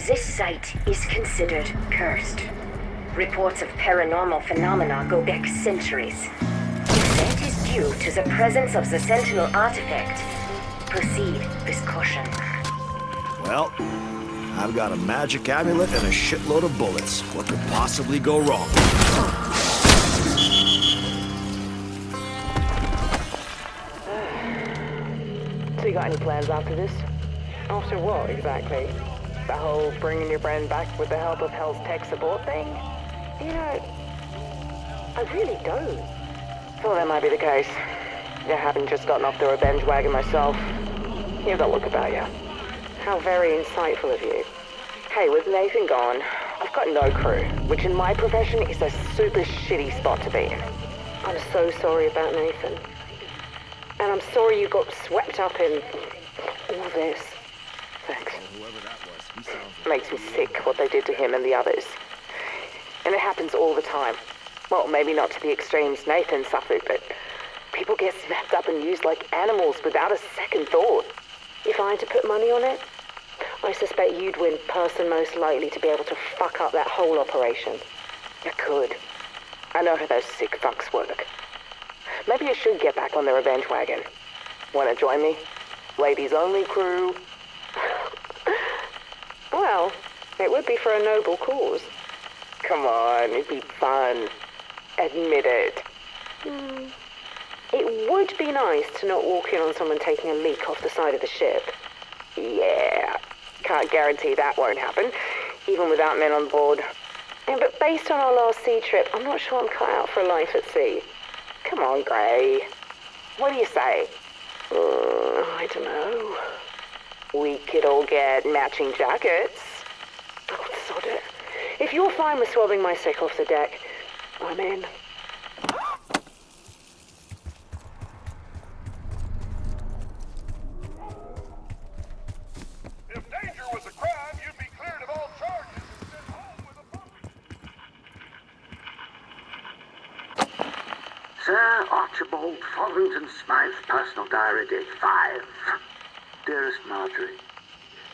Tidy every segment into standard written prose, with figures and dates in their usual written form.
This site is considered cursed. Reports of paranormal phenomena go back centuries. If that is due to the presence of the Sentinel artifact, proceed with caution. Well, I've got a magic amulet and a shitload of bullets. What could possibly go wrong? So you got any plans after this? After what, exactly? The whole bringing your friend back with the help of Hell's tech support thing? You know, I really don't. Thought that might be the case. You haven't just gotten off the revenge wagon myself. You've got a look about you. How very insightful of you. Hey, with Nathan gone, I've got no crew, which in my profession is a super shitty spot to be in. I'm so sorry about Nathan. And I'm sorry you got swept up in all this. Thanks. Makes me sick what they did to him and the others. And it happens all the time. Well, maybe not to the extremes Nathan suffered, but people get snapped up and used like animals without a second thought. If I had to put money on it, I suspect you'd win person most likely to be able to fuck up that whole operation. You could. I know how those sick fucks work. Maybe I should get back on the revenge wagon. Wanna join me? Ladies only crew? Well, it would be for a noble cause. Come on, it'd be fun. Admit it. It would be nice to not walk in on someone taking a leak off the side of the ship. Yeah, can't guarantee that won't happen, even without men on board. But based on our last sea trip, I'm not sure I'm cut out for life at sea. Come on, Gray. What do you say? I don't know. We could all get matching jackets. Oh, sod it. If you're fine with swabbing my sick off the deck, I'm in. If danger was a crime, you'd be cleared of all charges and sent home with a permit. Sir Archibald Fotherington Smythe's personal diary, date 5. Dearest Marjorie,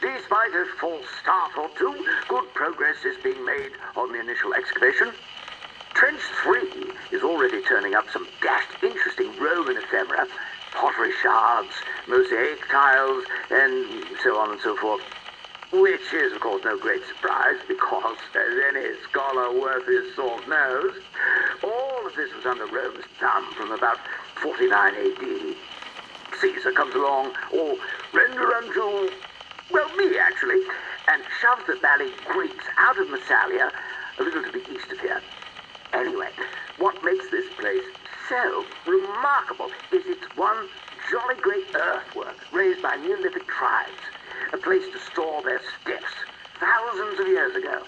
despite a false start or two, good progress is being made on the initial excavation. Trench 3 is already turning up some dashed interesting Roman ephemera, pottery shards, mosaic tiles, and so on and so forth. Which is, of course, no great surprise, because, as any scholar worth his salt knows, all of this was under Rome's thumb from about 49 AD. Caesar comes along, all render unto, well, me actually, and shoves the valley Greeks out of Massalia, a little to the east of here. Anyway, what makes this place so remarkable is its one jolly great earthwork raised by Neolithic tribes, a place to store their steps thousands of years ago.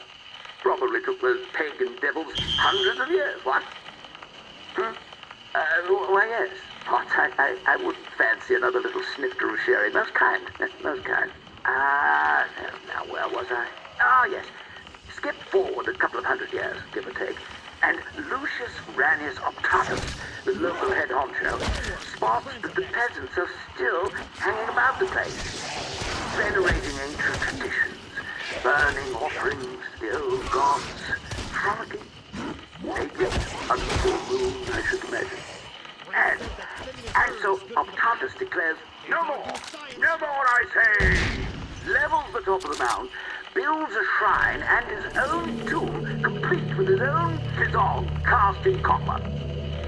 Probably took those pagan devils hundreds of years, what? Why, yes. What? I would fancy another little snifter of sherry. Most kind. Most kind. Now where was I? Yes. Skip forward a couple of hundred years, give or take, and Lucius Ranius Optatus, the local head honcho, spots that the peasants are still hanging about the place, venerating ancient traditions, burning offerings to the old gods, frolicking, naked, under the full moon, I should imagine. And so Optatus declares, no more, I say, levels the top of the mound, builds a shrine and his own tomb, complete with his own physiog cast in copper,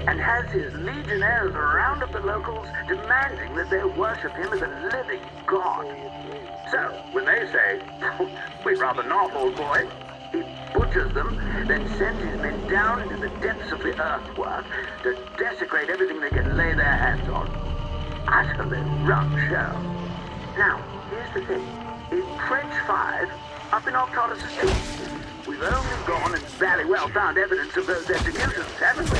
and has his legionnaires round up the locals, demanding that they worship him as a living god. So, when they say, we'd rather not, old boy, he butchers them, then sends his men down into the depths of the earthwork to desecrate everything they can lay their hands on. Utterly rough show. Now, here's the thing. In Trench 5, up in Octatus' tomb, we've only gone and fairly well found evidence of those executions, haven't we?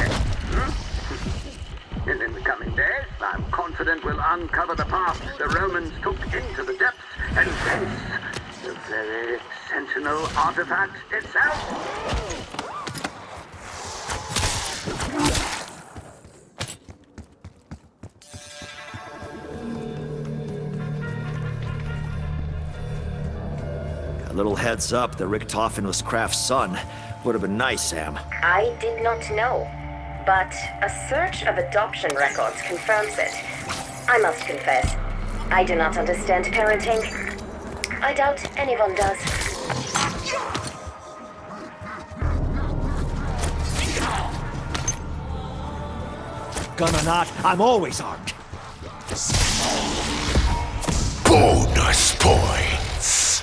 And in the coming days, I'm confident we'll uncover the path the Romans took into the depths, and hence the very Sentinel artifact itself. little heads up that Richtofen was Kraft's son would have been nice, Sam. I did not know, but a search of adoption records confirms it. I must confess, I do not understand parenting. I doubt anyone does. Gonna not, I'm always armed. Bonus points.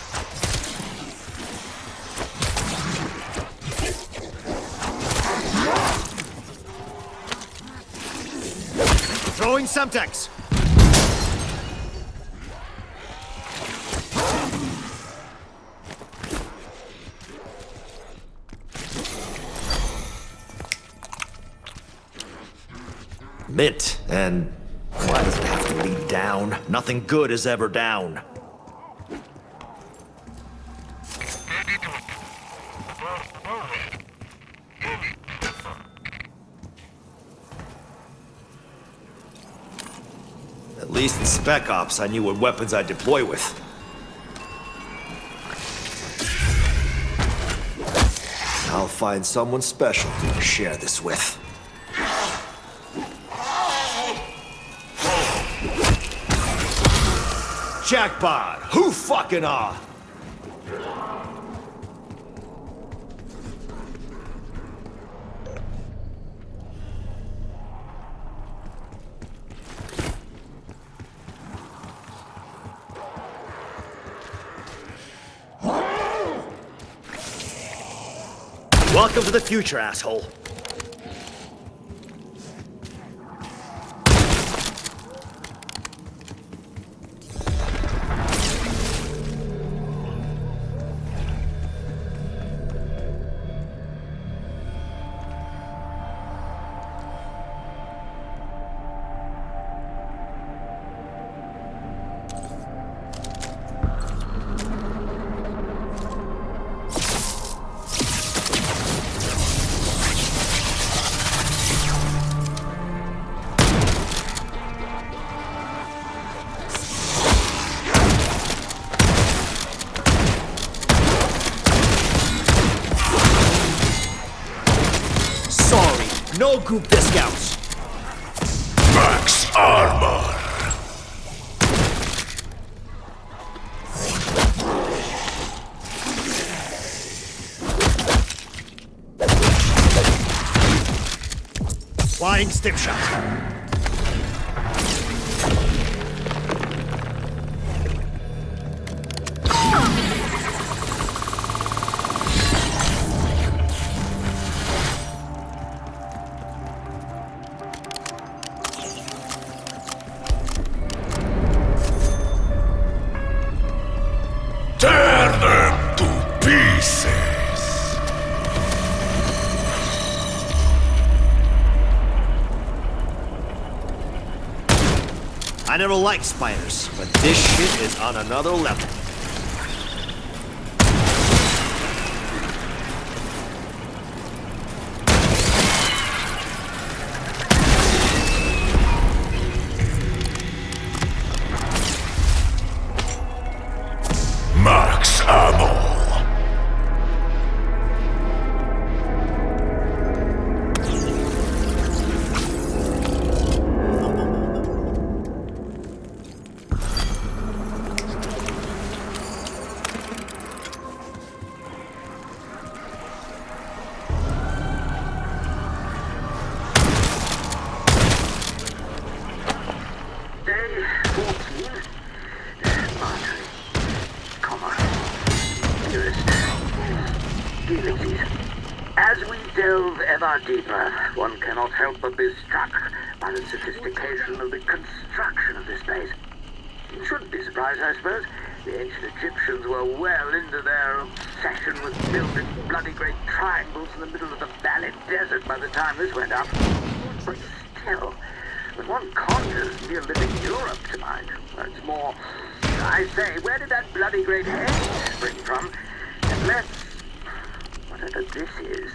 Throwing Semtex. Mint, and why does it have to lead down? Nothing good is ever down. At least in Spec Ops, I knew what weapons I'd deploy with. I'll find someone special to share this with. Jackpot! Who fucking are? Welcome to the future, asshole. No group discounts. Max armor. Flying stick shot. Tear them to pieces. I never liked spiders, but this shit is on another level. Max ammo. Day 14. Marjorie, comma, dearest, Ulysses. As we delve ever deeper, one cannot help but be struck by the sophistication of the construction of this place. You shouldn't be surprised, I suppose. The ancient Egyptians were well into their obsession with building bloody great triangles in the middle of the valley desert by the time this went up. But still, when one conjures Neolithic Europe to mind, it's more, I say, where did that bloody great head spring from? And let's, whatever this is.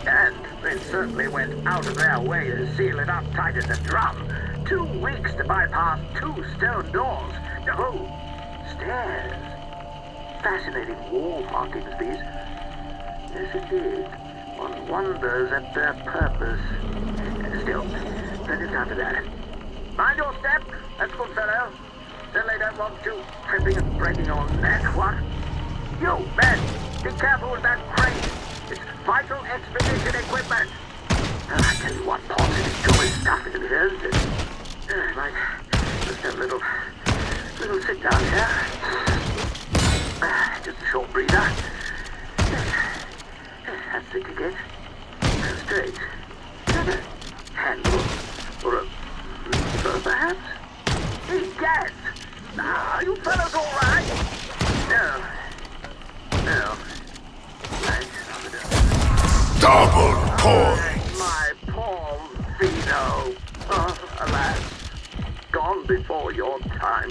And they certainly went out of their way to seal it up tight as a drum. 2 weeks to bypass 2 stone doors. No, stairs. Fascinating wall markings, these. Yes, indeed. One wonders at their purpose. Still, plenty of time for that. Mind your step, that's good fellow. Certainly don't want you tripping and breaking on that, what? You, men, be careful with that crate. It's vital expedition equipment. I tell you what, Paul, it's too much stuff in here, isn't it? Right, just have a little sit down here. Just a short breather. That's the ticket. Straight. Handle. Or a lever, perhaps? Egad! Are you fellows all right? No. Right, Double points. my poor Vino. Oh, alas. Gone before your time.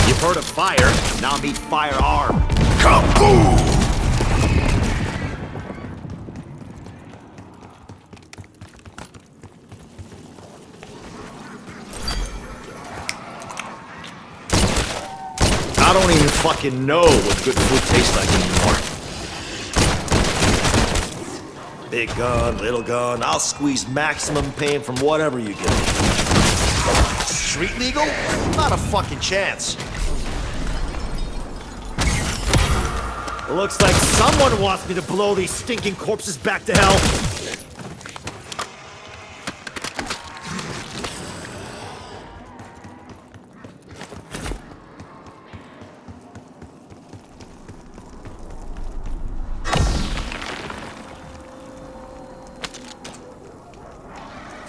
You've heard of fire, now meet firearm. Kaboom! I don't even fucking know what good food tastes like anymore. Big gun, little gun, I'll squeeze maximum pain from whatever you give me. Street legal? Not a fucking chance. Looks like someone wants me to blow these stinking corpses back to hell.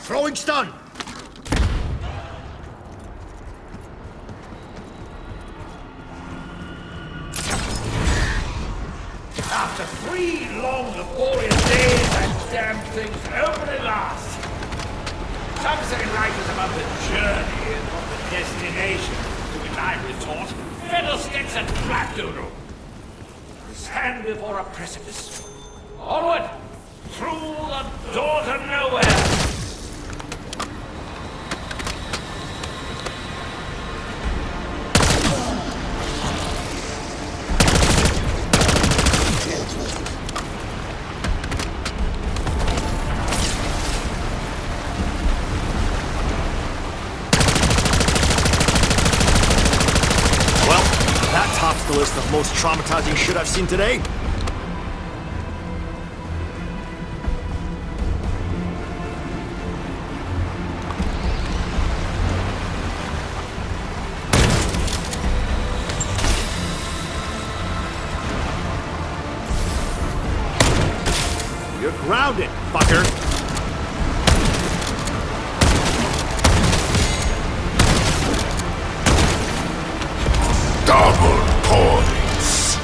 Throwing stun! After 3 long, laborious days, that damn thing's open at last. Some say life is about the journey and not the destination, to which I retort, fiddlesticks and flapdoodle. Stand before a precipice. Onward, through the door to nowhere. Tops the list of most traumatizing shit I've seen today. You're grounded, fucker. Double points.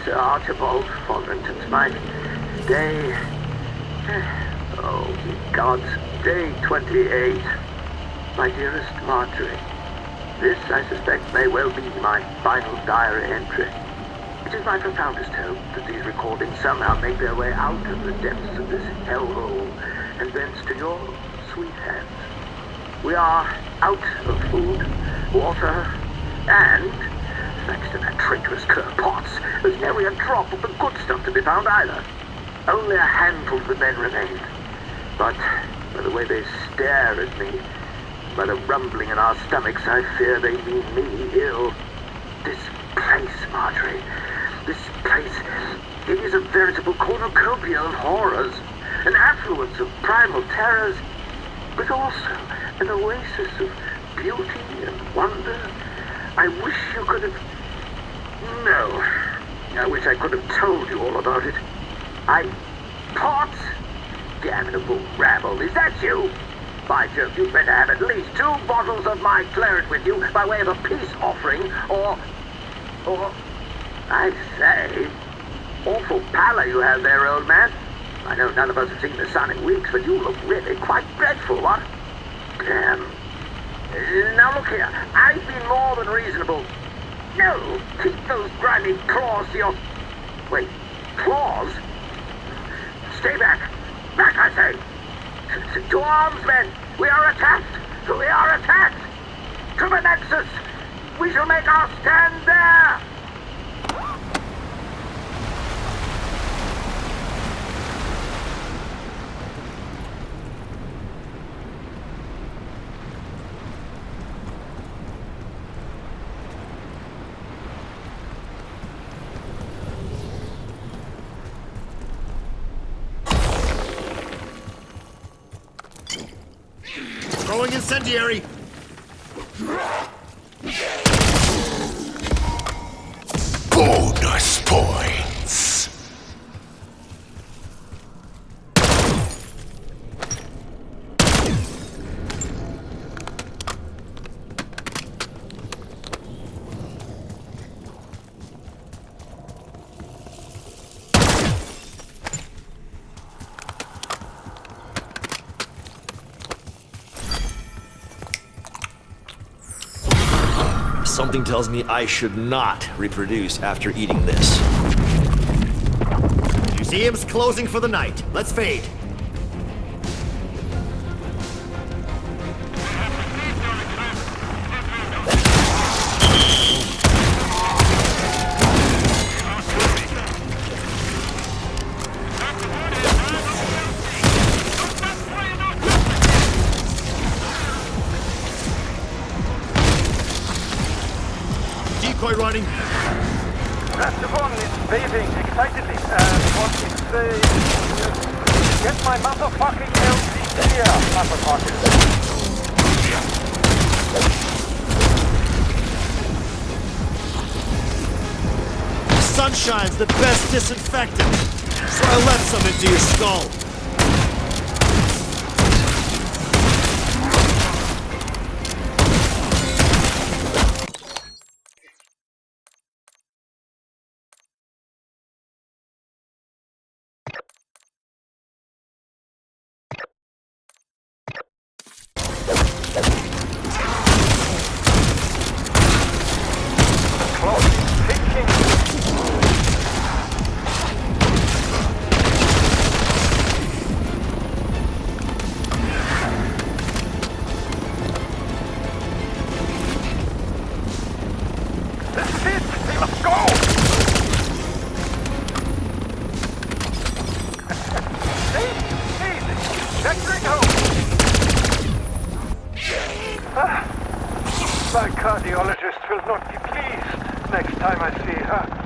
Sir Archibald Fotherington's mate. Day... Oh, ye gods. Day 28. My dearest Marjorie. This, I suspect, may well be my final diary entry. It is my profoundest hope that these recordings somehow make their way out of the depths of this hellhole and thence to your sweet hands. We are out of food, water, and, thanks to that traitorous Kerr Potts, there's nary a drop of the good stuff to be found either. Only a handful of the men remain. But by the way they stare at me, by the rumbling in our stomachs, I fear they mean me ill. This place, Marjorie, this place, it is a veritable cornucopia of horrors, an affluence of primal terrors, but also an oasis of beauty and wonder. I wish you could have... No, I wish I could have told you all about it. Potts? Damnable rabble, is that you? By Jove, you'd better have at least 2 bottles of my claret with you by way of a peace offering, or... I say, awful pallor you have there, old man. I know none of us have seen the sun in weeks, but you look really quite dreadful, what? Damn. Now look here, I've been more than reasonable. No, keep those grimy claws to your... Wait, claws? Stay back. Back, I say. To arms, men! We are attacked! We are attacked! To the Nexus! We shall make our stand there! Throwing incendiary! Bonus points. Something tells me I should not reproduce after eating this. Museum's closing for the night. Let's fade. Decoy running. That's the one is waving excitedly and wants to say, get my motherfucking LC here, motherfucker. Sunshine's the best disinfectant, so I left some into your skull. My cardiologist will not be pleased next time I see her.